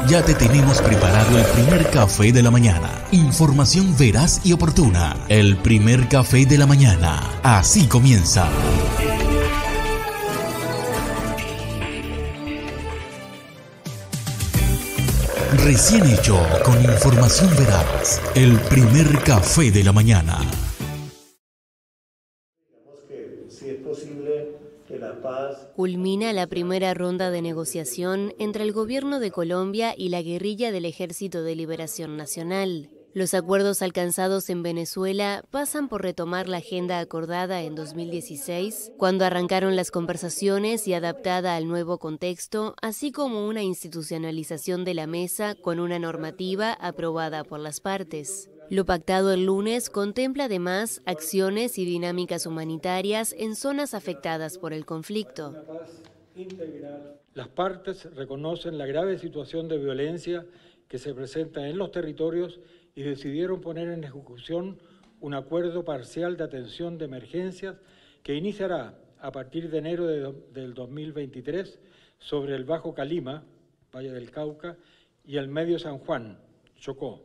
Ya te tenemos preparado el primer café de la mañana. Información veraz y oportuna. El primer café de la mañana. Así comienza. Recién hecho, con información veraz. El primer café de la mañana. Culmina la primera ronda de negociación entre el gobierno de Colombia y la guerrilla del Ejército de Liberación Nacional. Los acuerdos alcanzados en Venezuela pasan por retomar la agenda acordada en 2016, cuando arrancaron las conversaciones y adaptada al nuevo contexto, así como una institucionalización de la mesa con una normativa aprobada por las partes. Lo pactado el lunes contempla además acciones y dinámicas humanitarias en zonas afectadas por el conflicto. Las partes reconocen la grave situación de violencia que se presenta en los territorios y decidieron poner en ejecución un acuerdo parcial de atención de emergencias que iniciará a partir de enero del 2023 sobre el Bajo Calima, Valle del Cauca, y el Medio San Juan, Chocó.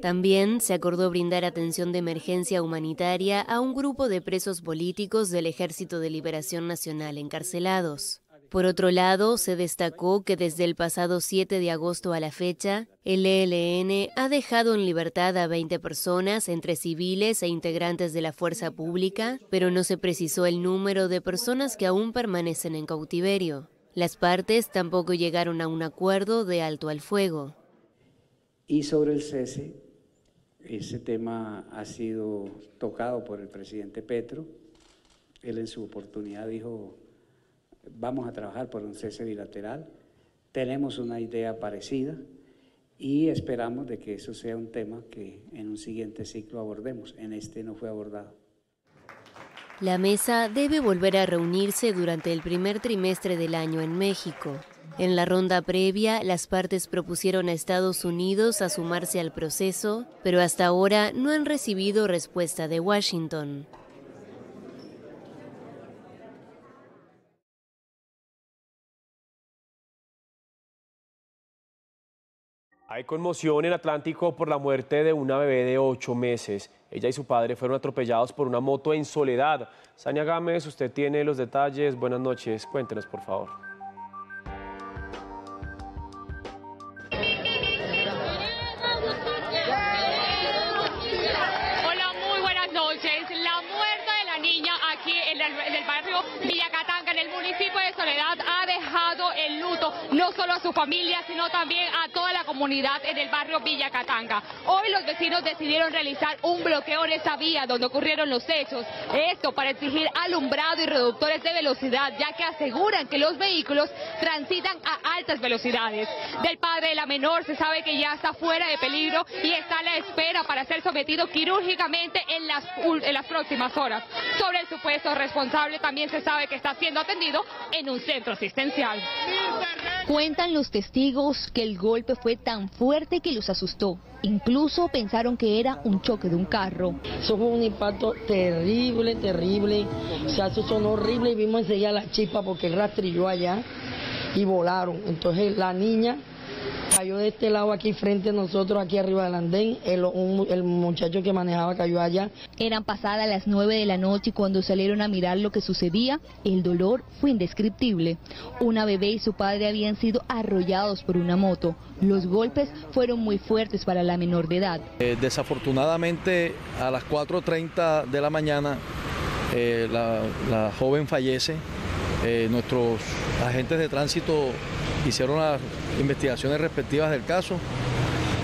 También se acordó brindar atención de emergencia humanitaria a un grupo de presos políticos del Ejército de Liberación Nacional encarcelados. Por otro lado, se destacó que desde el pasado 7 de agosto a la fecha, el ELN ha dejado en libertad a 20 personas, entre civiles e integrantes de la fuerza pública, pero no se precisó el número de personas que aún permanecen en cautiverio. Las partes tampoco llegaron a un acuerdo de alto al fuego. Y sobre el cese, ese tema ha sido tocado por el presidente Petro. Él en su oportunidad dijo: vamos a trabajar por un cese bilateral. Tenemos una idea parecida y esperamos de que eso sea un tema que en un siguiente ciclo abordemos. En este no fue abordado. La mesa debe volver a reunirse durante el primer trimestre del año en México. En la ronda previa, las partes propusieron a Estados Unidos a sumarse al proceso, pero hasta ahora no han recibido respuesta de Washington. Hay conmoción en Atlántico por la muerte de una bebé de 8 meses. Ella y su padre fueron atropellados por una moto en Soledad. Sania Gámez, usted tiene los detalles. Buenas noches, cuéntenos por favor. Hola, muy buenas noches. La muerte de la niña aquí en el barrio Villacatanga, en el municipio de Soledad, ha dejado el luto no solo a su familia, sino también a toda la comunidad en el barrio Villacatanga. Hoy los vecinos decidieron realizar un bloqueo en esa vía donde ocurrieron los hechos. Esto para exigir alumbrado y reductores de velocidad, ya que aseguran que los vehículos transitan a altas velocidades. Del padre de la menor se sabe que ya está fuera de peligro y está a la espera para ser sometido quirúrgicamente en las próximas horas. Sobre el supuesto responsable también se sabe que está siendo atendido en un centro asistencial. Cuentan los testigos que el golpe fue tan fuerte que los asustó. Incluso pensaron que era un choque de un carro. Eso fue un impacto terrible, terrible. O sea, eso sonó horrible y vimos enseguida la chispa porque él rastrilló allá y volaron. Entonces la niña cayó de este lado aquí frente a nosotros, aquí arriba del andén. El muchacho que manejaba cayó allá. Eran pasadas las 9 de la noche y cuando salieron a mirar lo que sucedía, el dolor fue indescriptible. Una bebé y su padre habían sido arrollados por una moto. Los golpes fueron muy fuertes para la menor de edad. Desafortunadamente, a las 4:30 de la mañana, la joven fallece. Nuestros agentes de tránsito hicieron las investigaciones respectivas del caso.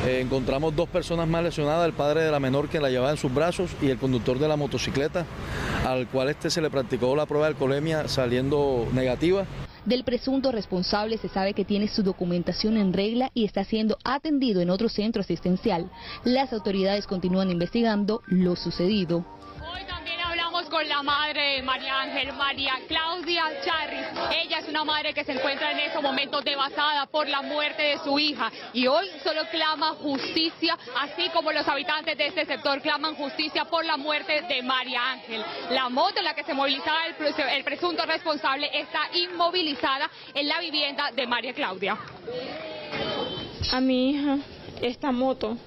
Encontramos 2 personas más lesionadas, el padre de la menor que la llevaba en sus brazos y el conductor de la motocicleta, al cual se le practicó la prueba de alcoholemia saliendo negativa. Del presunto responsable se sabe que tiene su documentación en regla y está siendo atendido en otro centro asistencial. Las autoridades continúan investigando lo sucedido. Con la madre de María Ángel, María Claudia Charris. Ella es una madre que se encuentra en estos momentos devastada por la muerte de su hija y hoy solo clama justicia, así como los habitantes de este sector claman justicia por la muerte de María Ángel. La moto en la que se movilizaba el presunto responsable está inmovilizada en la vivienda de María Claudia. A mi hija, esta moto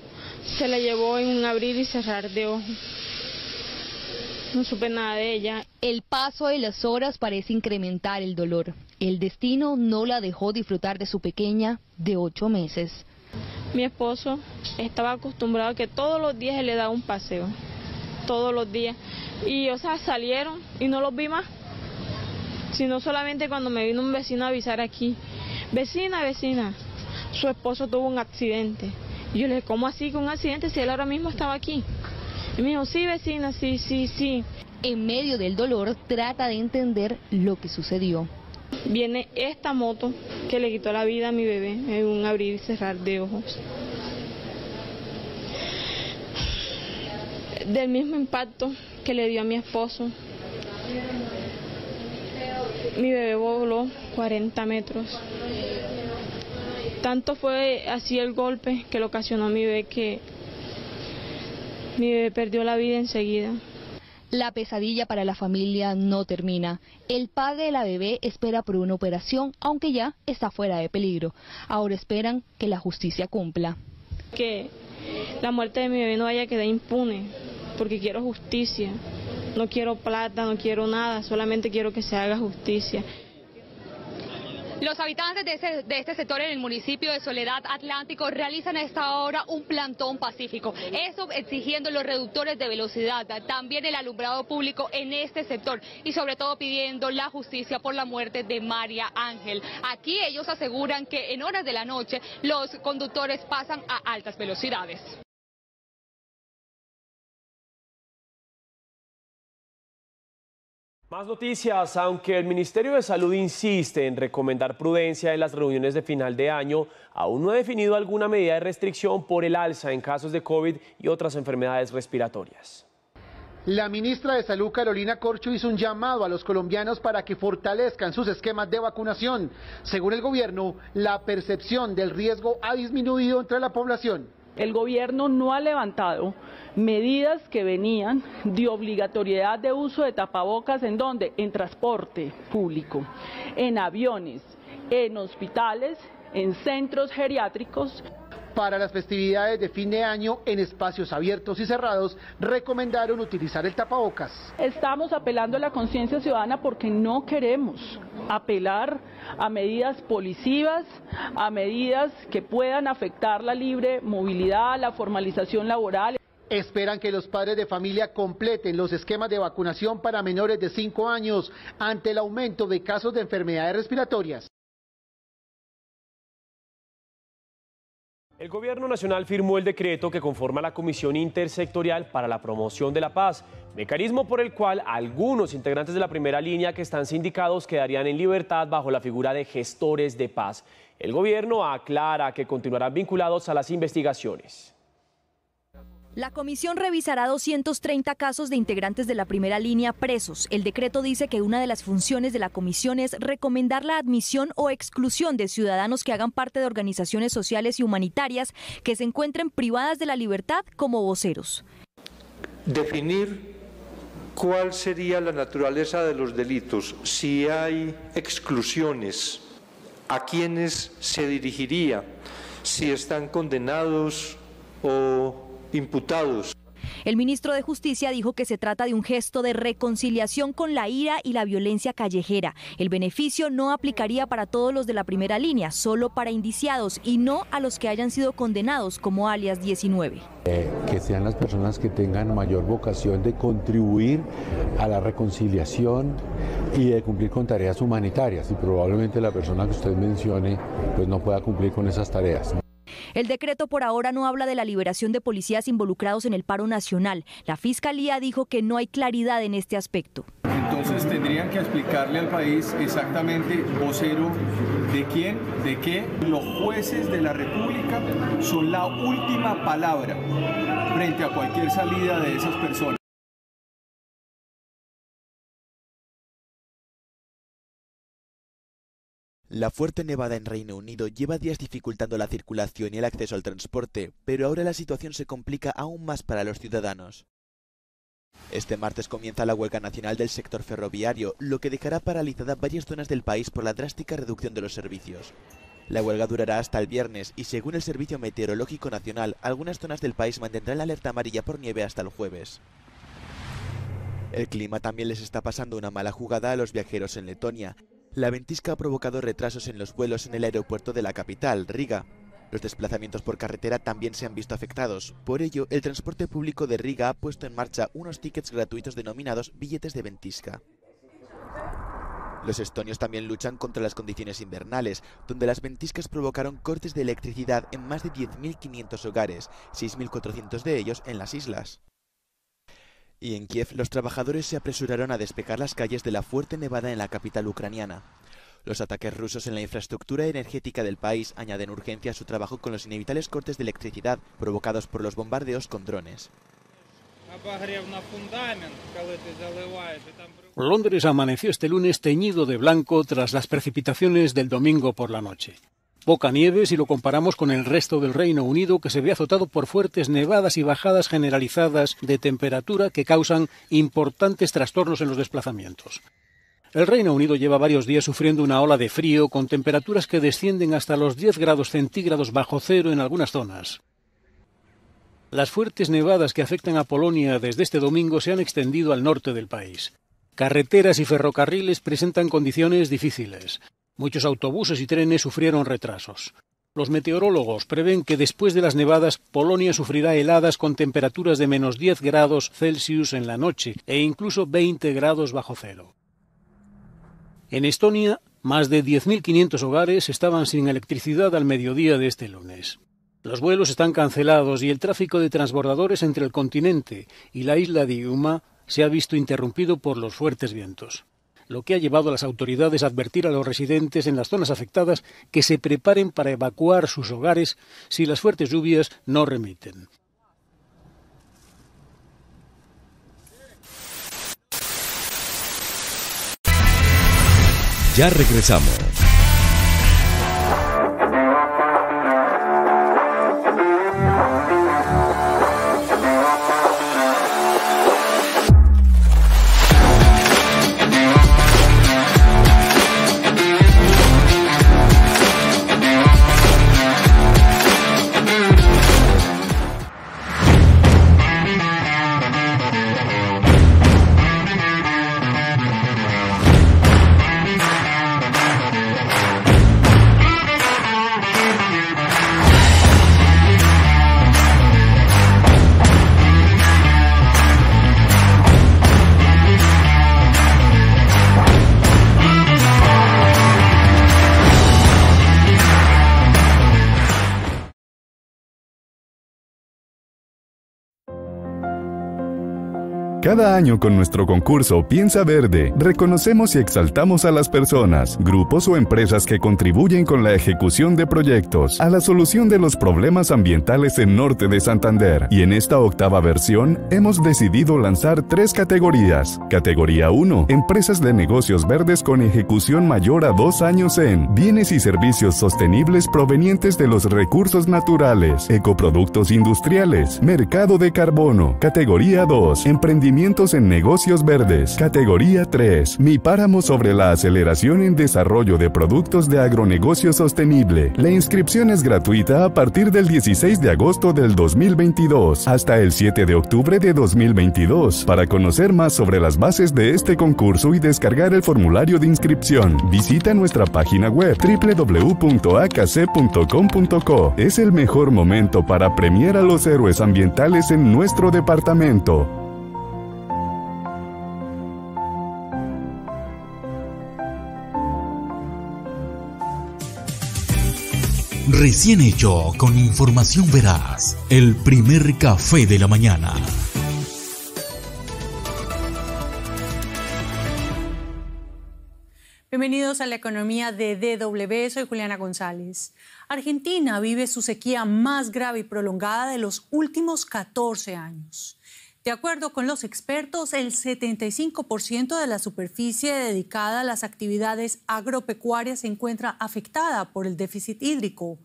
se la llevó en un abrir y cerrar de ojos. No supe nada de ella. El paso de las horas parece incrementar el dolor. El destino no la dejó disfrutar de su pequeña de 8 meses. Mi esposo estaba acostumbrado a que todos los días él le daba un paseo. Todos los días. Y, salieron y no los vi más. Sino solamente cuando me vino un vecino a avisar aquí. Vecina, su esposo tuvo un accidente. Y yo le dije, ¿cómo así que un accidente si él ahora mismo estaba aquí? Y me dijo, sí, vecina, sí. En medio del dolor trata de entender lo que sucedió. Viene esta moto que le quitó la vida a mi bebé en un abrir y cerrar de ojos. Del mismo impacto que le dio a mi esposo, mi bebé voló 40 metros. Tanto fue así el golpe que le ocasionó a mi bebé que mi bebé perdió la vida enseguida. La pesadilla para la familia no termina. El padre de la bebé espera por una operación, aunque ya está fuera de peligro. Ahora esperan que la justicia cumpla. Que la muerte de mi bebé no vaya a quedar impune, porque quiero justicia. No quiero plata, no quiero nada, solamente quiero que se haga justicia. Los habitantes de este sector en el municipio de Soledad Atlántico realizan a esta hora un plantón pacífico. Eso exigiendo los reductores de velocidad, también el alumbrado público en este sector y sobre todo pidiendo la justicia por la muerte de María Ángel. Aquí ellos aseguran que en horas de la noche los conductores pasan a altas velocidades. Más noticias. Aunque el Ministerio de Salud insiste en recomendar prudencia en las reuniones de final de año, aún no ha definido alguna medida de restricción por el alza en casos de COVID y otras enfermedades respiratorias. La ministra de Salud, Carolina Corcho, hizo un llamado a los colombianos para que fortalezcan sus esquemas de vacunación. Según el gobierno, la percepción del riesgo ha disminuido entre la población. El gobierno no ha levantado medidas que venían de obligatoriedad de uso de tapabocas en donde, en transporte público, en aviones, en hospitales, en centros geriátricos. Para las festividades de fin de año en espacios abiertos y cerrados, recomendaron utilizar el tapabocas. Estamos apelando a la conciencia ciudadana porque no queremos apelar a medidas policivas, a medidas que puedan afectar la libre movilidad, la formalización laboral. Esperan que los padres de familia completen los esquemas de vacunación para menores de 5 años ante el aumento de casos de enfermedades respiratorias. El Gobierno Nacional firmó el decreto que conforma la Comisión Intersectorial para la Promoción de la Paz, mecanismo por el cual algunos integrantes de la primera línea que están sindicados quedarían en libertad bajo la figura de gestores de paz. El Gobierno aclara que continuarán vinculados a las investigaciones. La comisión revisará 230 casos de integrantes de la primera línea presos. El decreto dice que una de las funciones de la comisión es recomendar la admisión o exclusión de ciudadanos que hagan parte de organizaciones sociales y humanitarias que se encuentren privadas de la libertad como voceros. Definir cuál sería la naturaleza de los delitos, si hay exclusiones, a quiénes se dirigiría, si están condenados o imputados. El ministro de Justicia dijo que se trata de un gesto de reconciliación con la ira y la violencia callejera. El beneficio no aplicaría para todos los de la primera línea, solo para indiciados y no a los que hayan sido condenados como alias 19. Que sean las personas que tengan mayor vocación de contribuir a la reconciliación y de cumplir con tareas humanitarias, y probablemente la persona que usted mencione pues no pueda cumplir con esas tareas. El decreto por ahora no habla de la liberación de policías involucrados en el paro nacional. La Fiscalía dijo que no hay claridad en este aspecto. Entonces tendrían que explicarle al país exactamente, vocero, de quién, de qué. Los jueces de la República son la última palabra frente a cualquier salida de esas personas. La fuerte nevada en Reino Unido lleva días dificultando la circulación y el acceso al transporte, pero ahora la situación se complica aún más para los ciudadanos. Este martes comienza la huelga nacional del sector ferroviario, lo que dejará paralizadas varias zonas del país por la drástica reducción de los servicios. La huelga durará hasta el viernes y, según el Servicio Meteorológico Nacional, algunas zonas del país mantendrán la alerta amarilla por nieve hasta el jueves. El clima también les está pasando una mala jugada a los viajeros en Letonia. La ventisca ha provocado retrasos en los vuelos en el aeropuerto de la capital, Riga. Los desplazamientos por carretera también se han visto afectados. Por ello, el transporte público de Riga ha puesto en marcha unos tickets gratuitos denominados billetes de ventisca. Los estonios también luchan contra las condiciones invernales, donde las ventiscas provocaron cortes de electricidad en más de 10.500 hogares, 6.400 de ellos en las islas. Y en Kiev, los trabajadores se apresuraron a despejar las calles de la fuerte nevada en la capital ucraniana. Los ataques rusos en la infraestructura energética del país añaden urgencia a su trabajo con los inevitables cortes de electricidad provocados por los bombardeos con drones. Londres amaneció este lunes teñido de blanco tras las precipitaciones del domingo por la noche. Poca nieve si lo comparamos con el resto del Reino Unido, que se ve azotado por fuertes nevadas y bajadas generalizadas de temperatura que causan importantes trastornos en los desplazamientos. El Reino Unido lleva varios días sufriendo una ola de frío con temperaturas que descienden hasta los 10 grados centígrados bajo cero en algunas zonas. Las fuertes nevadas que afectan a Polonia desde este domingo se han extendido al norte del país. Carreteras y ferrocarriles presentan condiciones difíciles. Muchos autobuses y trenes sufrieron retrasos. Los meteorólogos prevén que después de las nevadas, Polonia sufrirá heladas con temperaturas de menos 10 grados Celsius en la noche e incluso 20 grados bajo cero. En Estonia, más de 10.500 hogares estaban sin electricidad al mediodía de este lunes. Los vuelos están cancelados y el tráfico de transbordadores entre el continente y la isla de Hiiumaa se ha visto interrumpido por los fuertes vientos, lo que ha llevado a las autoridades a advertir a los residentes en las zonas afectadas que se preparen para evacuar sus hogares si las fuertes lluvias no remiten. Ya regresamos. Cada año con nuestro concurso Piensa Verde, reconocemos y exaltamos a las personas, grupos o empresas que contribuyen con la ejecución de proyectos a la solución de los problemas ambientales en Norte de Santander. Y en esta octava versión, hemos decidido lanzar 3 categorías. Categoría 1, empresas de negocios verdes con ejecución mayor a 2 años en bienes y servicios sostenibles provenientes de los recursos naturales, ecoproductos industriales, mercado de carbono. Categoría 2, emprendimientos en negocios verdes. Categoría 3, Mi Páramo sobre la aceleración en desarrollo de productos de agronegocio sostenible. La inscripción es gratuita a partir del 16 de agosto del 2022 hasta el 7 de octubre de 2022. Para conocer más sobre las bases de este concurso y descargar el formulario de inscripción, visita nuestra página web www.akc.com.co. Es el mejor momento para premiar a los héroes ambientales en nuestro departamento. Recién hecho con información veraz. El primer café de la mañana. Bienvenidos a la economía de DW, soy Juliana González. Argentina vive su sequía más grave y prolongada de los últimos 14 años. De acuerdo con los expertos, el 75% de la superficie dedicada a las actividades agropecuarias se encuentra afectada por el déficit hídrico.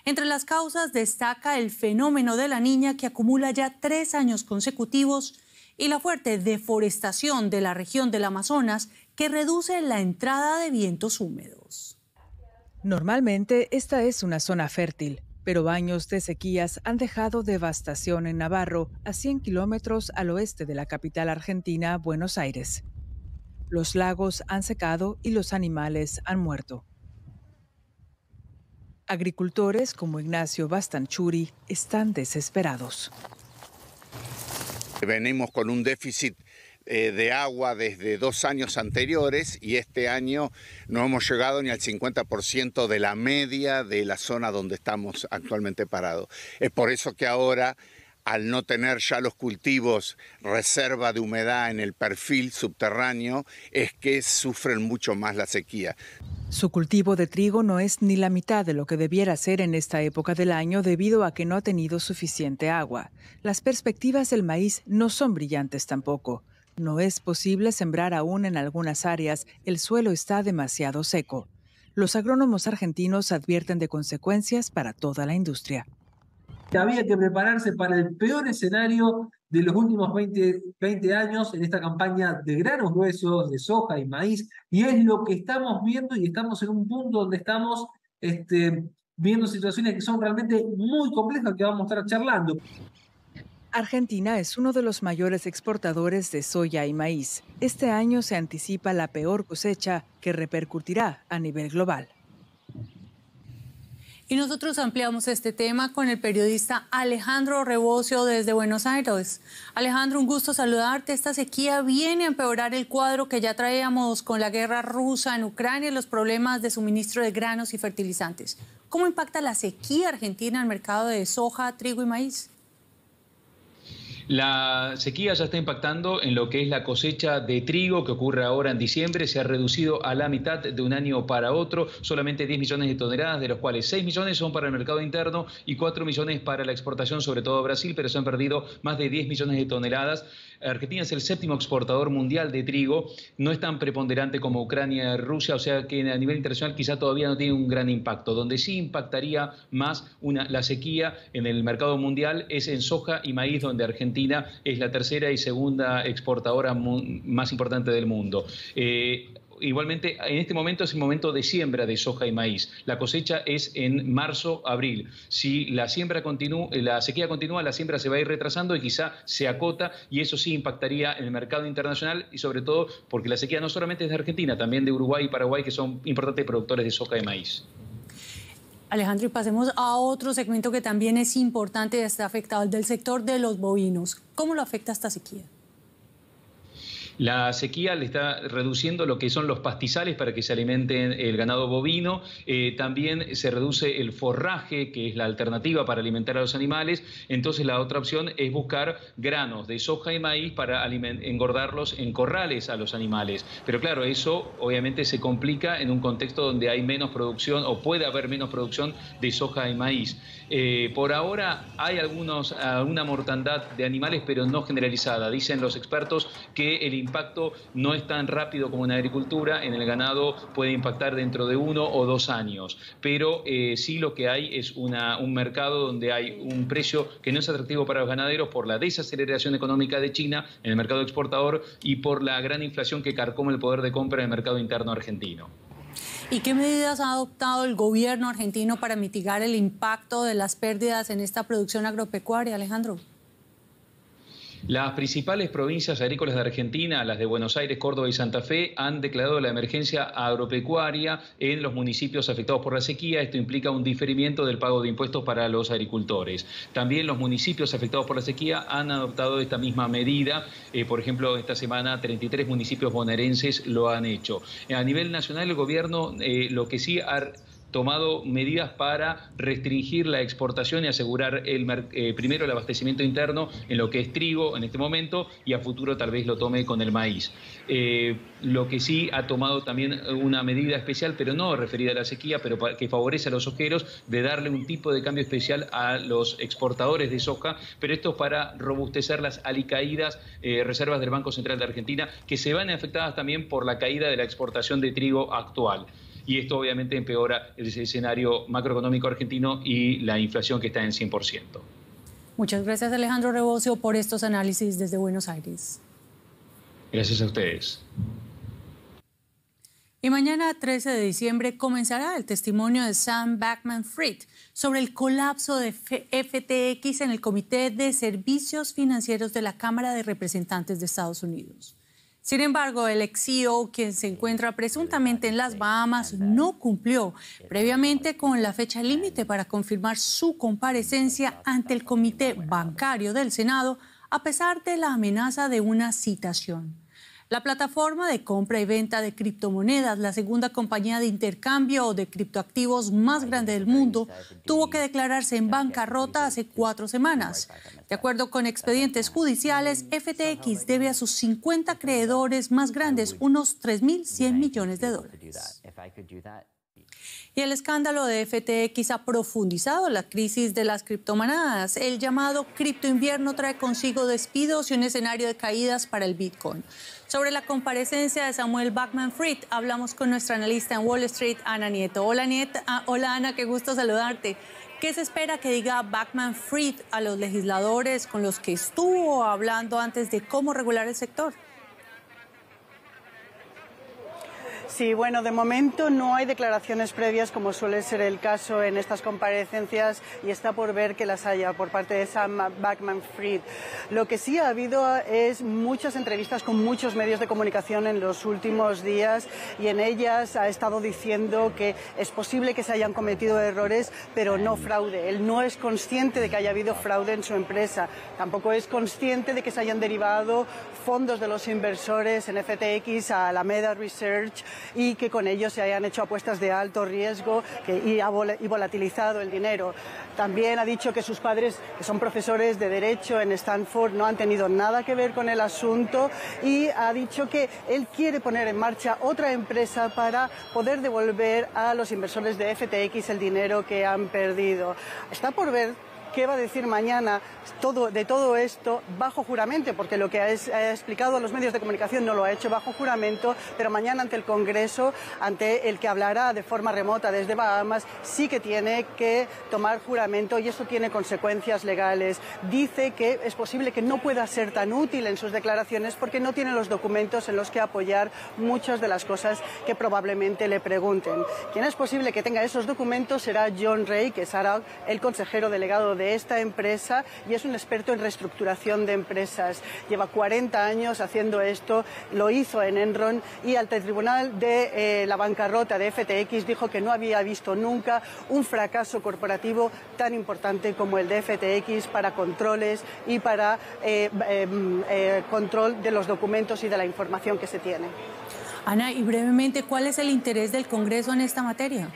Entre las causas destaca el fenómeno de la Niña, que acumula ya 3 años consecutivos, y la fuerte deforestación de la región del Amazonas, que reduce la entrada de vientos húmedos. Normalmente esta es una zona fértil, pero años de sequías han dejado devastación en Navarro, a 100 kilómetros al oeste de la capital argentina, Buenos Aires. Los lagos han secado y los animales han muerto. Agricultores como Ignacio Bastanchuri están desesperados. Venimos con un déficit de agua desde 2 años anteriores y este año no hemos llegado ni al 50% de la media de la zona donde estamos actualmente parados. Es por eso que ahora, al no tener ya los cultivos reserva de humedad en el perfil subterráneo, es que sufren mucho más la sequía. Su cultivo de trigo no es ni la mitad de lo que debiera ser en esta época del año debido a que no ha tenido suficiente agua. Las perspectivas del maíz no son brillantes tampoco. No es posible sembrar aún en algunas áreas, el suelo está demasiado seco. Los agrónomos argentinos advierten de consecuencias para toda la industria. Había que prepararse para el peor escenario de los últimos 20 años en esta campaña de granos gruesos, de soja y maíz, y es lo que estamos viendo y estamos en un punto donde estamos viendo situaciones que son realmente muy complejas que vamos a estar charlando. Argentina es uno de los mayores exportadores de soya y maíz. Este año se anticipa la peor cosecha que repercutirá a nivel global. Y nosotros ampliamos este tema con el periodista Alejandro Rebocio desde Buenos Aires. Alejandro, un gusto saludarte. Esta sequía viene a empeorar el cuadro que ya traíamos con la guerra rusa en Ucrania y los problemas de suministro de granos y fertilizantes. ¿Cómo impacta la sequía argentina en el mercado de soja, trigo y maíz? La sequía ya está impactando en lo que es la cosecha de trigo que ocurre ahora en diciembre. Se ha reducido a la mitad de un año para otro, solamente 10 millones de toneladas, de los cuales 6 millones son para el mercado interno y 4 millones para la exportación, sobre todo a Brasil, pero se han perdido más de 10 millones de toneladas. Argentina es el 7º exportador mundial de trigo, no es tan preponderante como Ucrania y Rusia, o sea que a nivel internacional quizá todavía no tiene un gran impacto. Donde sí impactaría más la sequía en el mercado mundial es en soja y maíz, donde Argentina es la tercera y segunda exportadora más importante del mundo. Igualmente, en este momento es el momento de siembra de soja y maíz. La cosecha es en marzo, abril. Si la sequía continúa, la siembra se va a ir retrasando y quizá se acota, y eso sí impactaría en el mercado internacional, y sobre todo porque la sequía no solamente es de Argentina, también de Uruguay y Paraguay, que son importantes productores de soja y maíz. Alejandro, y pasemos a otro segmento que también es importante y está afectado, el del sector de los bovinos. ¿Cómo lo afecta esta sequía? La sequía le está reduciendo lo que son los pastizales para que se alimenten el ganado bovino. También se reduce el forraje, que es la alternativa para alimentar a los animales. Entonces la otra opción es buscar granos de soja y maíz para engordarlos en corrales a los animales. Pero claro, eso obviamente se complica en un contexto donde hay menos producción o puede haber menos producción de soja y maíz. Por ahora hay alguna mortandad de animales, pero no generalizada. Dicen los expertos que el impacto no es tan rápido como en la agricultura. En el ganado puede impactar dentro de 1 o 2 años, pero sí lo que hay es un mercado donde hay un precio que no es atractivo para los ganaderos por la desaceleración económica de China en el mercado exportador y por la gran inflación que carcome el poder de compra en el mercado interno argentino. ¿Y qué medidas ha adoptado el gobierno argentino para mitigar el impacto de las pérdidas en esta producción agropecuaria, Alejandro? Las principales provincias agrícolas de Argentina, las de Buenos Aires, Córdoba y Santa Fe, han declarado la emergencia agropecuaria en los municipios afectados por la sequía. Esto implica un diferimiento del pago de impuestos para los agricultores. También los municipios afectados por la sequía han adoptado esta misma medida. Por ejemplo, esta semana 33 municipios bonaerenses lo han hecho. A nivel nacional, el gobierno lo que sí ha tomado medidas para restringir la exportación y asegurar primero el abastecimiento interno en lo que es trigo en este momento, y a futuro tal vez lo tome con el maíz. Lo que sí ha tomado también una medida especial, pero no referida a la sequía, pero que favorece a los sojeros, de darle un tipo de cambio especial a los exportadores de soja, pero esto para robustecer las alicaídas reservas del Banco Central de Argentina, que se van afectadas también por la caída de la exportación de trigo actual. Y esto obviamente empeora el escenario macroeconómico argentino y la inflación que está en 100%. Muchas gracias, Alejandro Rebocio, por estos análisis desde Buenos Aires. Gracias a ustedes. Y mañana, 13 de diciembre, comenzará el testimonio de Sam Bankman-Fried sobre el colapso de FTX en el Comité de Servicios Financieros de la Cámara de Representantes de Estados Unidos. Sin embargo, el ex-CEO, quien se encuentra presuntamente en las Bahamas, no cumplió previamente con la fecha límite para confirmar su comparecencia ante el Comité Bancario del Senado, a pesar de la amenaza de una citación. La plataforma de compra y venta de criptomonedas, la segunda compañía de intercambio de criptoactivos más grande del mundo, tuvo que declararse en bancarrota hace 4 semanas. De acuerdo con expedientes judiciales, FTX debe a sus 50 acreedores más grandes unos $3.100 millones. Y el escándalo de FTX ha profundizado la crisis de las criptomonedas. El llamado criptoinvierno trae consigo despidos y un escenario de caídas para el Bitcoin. Sobre la comparecencia de Samuel Bankman-Fried, hablamos con nuestra analista en Wall Street, Ana Nieto. Hola Ana, qué gusto saludarte. ¿Qué se espera que diga Bankman-Fried a los legisladores con los que estuvo hablando antes de cómo regular el sector? Sí, bueno, de momento no hay declaraciones previas, como suele ser el caso en estas comparecencias, y está por ver que las haya por parte de Sam Bankman-Fried. Lo que sí ha habido es muchas entrevistas con muchos medios de comunicación en los últimos días, y en ellas ha estado diciendo que es posible que se hayan cometido errores, pero no fraude. Él no es consciente de que haya habido fraude en su empresa. Tampoco es consciente de que se hayan derivado fondos de los inversores en FTX a Alameda Research y que con ellos se hayan hecho apuestas de alto riesgo y volatilizado el dinero. También ha dicho que sus padres, que son profesores de Derecho en Stanford, no han tenido nada que ver con el asunto, y ha dicho que él quiere poner en marcha otra empresa para poder devolver a los inversores de FTX el dinero que han perdido. Está por ver qué va a decir mañana de todo esto bajo juramento, porque lo que ha explicado a los medios de comunicación no lo ha hecho bajo juramento, pero mañana ante el Congreso, ante el que hablará de forma remota desde Bahamas, sí que tiene que tomar juramento, y eso tiene consecuencias legales. Dice que es posible que no pueda ser tan útil en sus declaraciones porque no tiene los documentos en los que apoyar muchas de las cosas que probablemente le pregunten. Quien es posible que tenga esos documentos será John Ray, que será el consejero delegado de esta empresa, y es un experto en reestructuración de empresas. Lleva 40 años haciendo esto, lo hizo en Enron, y ante el tribunal de la bancarrota de FTX dijo que no había visto nunca un fracaso corporativo tan importante como el de FTX para controles y para control de los documentos y de la información que se tiene. Ana, y brevemente, ¿cuál es el interés del Congreso en esta materia?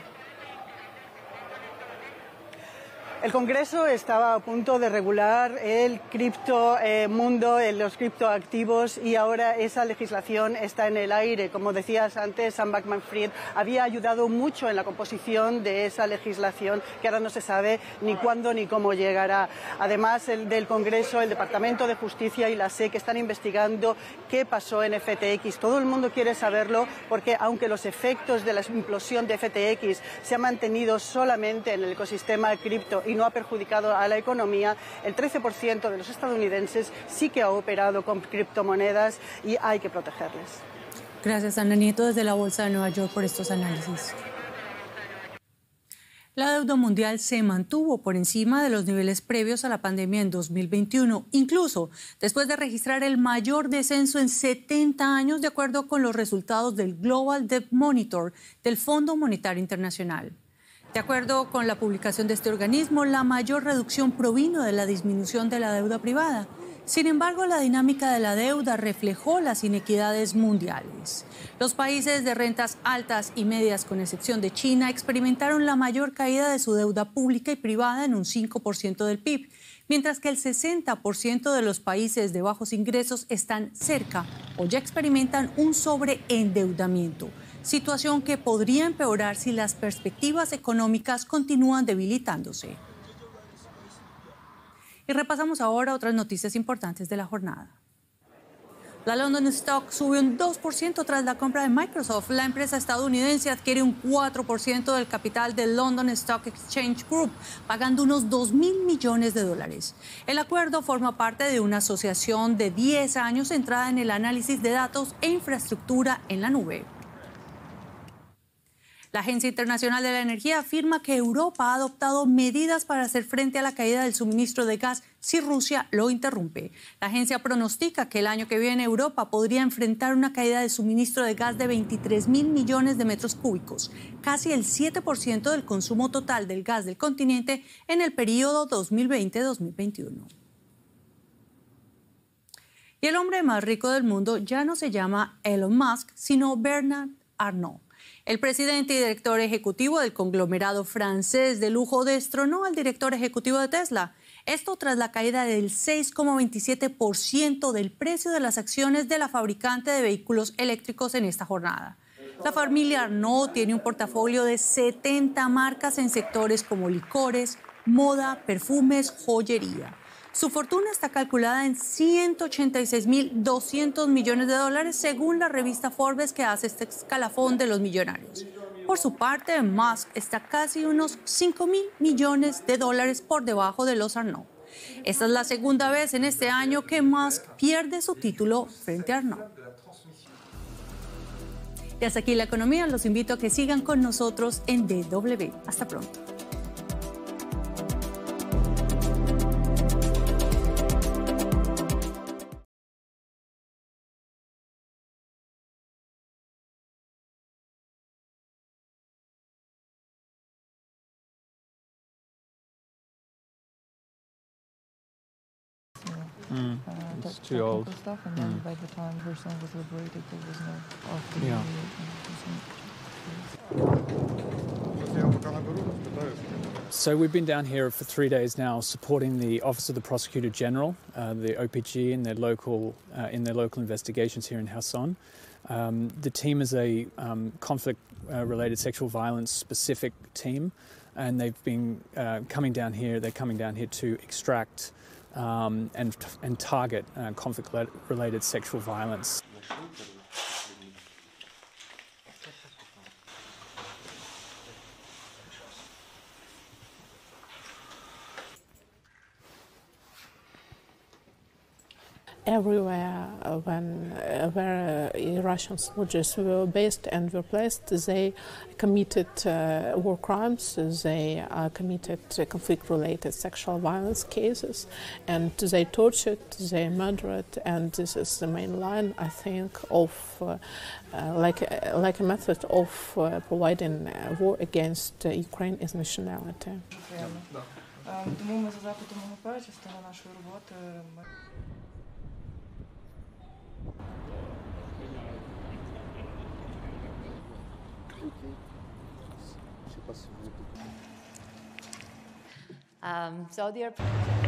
El Congreso estaba a punto de regular el criptomundo, los criptoactivos, y ahora esa legislación está en el aire. Como decías antes, Sam Bankman-Fried había ayudado mucho en la composición de esa legislación, que ahora no se sabe ni cuándo ni cómo llegará. Además, del Congreso, el Departamento de Justicia y la SEC están investigando qué pasó en FTX. Todo el mundo quiere saberlo porque, aunque los efectos de la implosión de FTX se han mantenido solamente en el ecosistema cripto y no ha perjudicado a la economía, el 13% de los estadounidenses sí que ha operado con criptomonedas, y hay que protegerles. Gracias, Ana Nieto, desde la Bolsa de Nueva York, por estos análisis. La deuda mundial se mantuvo por encima de los niveles previos a la pandemia en 2021, incluso después de registrar el mayor descenso en 70 años, de acuerdo con los resultados del Global Debt Monitor del Fondo Monetario Internacional. De acuerdo con la publicación de este organismo, la mayor reducción provino de la disminución de la deuda privada. Sin embargo, la dinámica de la deuda reflejó las inequidades mundiales. Los países de rentas altas y medias, con excepción de China, experimentaron la mayor caída de su deuda pública y privada en un 5% del PIB, mientras que el 60% de los países de bajos ingresos están cerca o ya experimentan un sobreendeudamiento, situación que podría empeorar si las perspectivas económicas continúan debilitándose. Y repasamos ahora otras noticias importantes de la jornada. La London Stock subió un 2% tras la compra de Microsoft. La empresa estadounidense adquiere un 4% del capital del London Stock Exchange Group, pagando unos $2.000 millones. El acuerdo forma parte de una asociación de 10 años centrada en el análisis de datos e infraestructura en la nube. La Agencia Internacional de la Energía afirma que Europa ha adoptado medidas para hacer frente a la caída del suministro de gas si Rusia lo interrumpe. La agencia pronostica que el año que viene Europa podría enfrentar una caída de suministro de gas de 23.000 millones de metros cúbicos, casi el 7% del consumo total del gas del continente en el periodo 2020-2021. Y el hombre más rico del mundo ya no se llama Elon Musk, sino Bernard Arnault. El presidente y director ejecutivo del conglomerado francés de lujo destronó al director ejecutivo de Tesla. Esto tras la caída del 6,27% del precio de las acciones de la fabricante de vehículos eléctricos en esta jornada. La familia Arnault tiene un portafolio de 70 marcas en sectores como licores, moda, perfumes, joyería. Su fortuna está calculada en 186.200 millones de dólares según la revista Forbes, que hace este escalafón de los millonarios. Por su parte, Musk está casi unos 5.000 millones de dólares por debajo de los Arnault. Esta es la segunda vez en este año que Musk pierde su título frente a Arnault. Y hasta aquí la economía. Los invito a que sigan con nosotros en DW. Hasta pronto. It's too old. Stuff, and then by the time Kherson was liberated, there was no So we've been down here for 3 days now, supporting the Office of the Prosecutor General, the OPG, in their local investigations here in Kherson. The team is a conflict-related sexual violence-specific team, and they've been coming down here. They're coming down here to extract and target conflict-related sexual violence. Everywhere where Russian soldiers were based and were placed, they committed war crimes, they committed conflict-related sexual violence cases, and they tortured, they murdered, and this is the main line, I think, of like a method of providing war against Ukraine as nationality. Тому ми за запитом ОГП, частина нашої роботи. Saudi Arabia.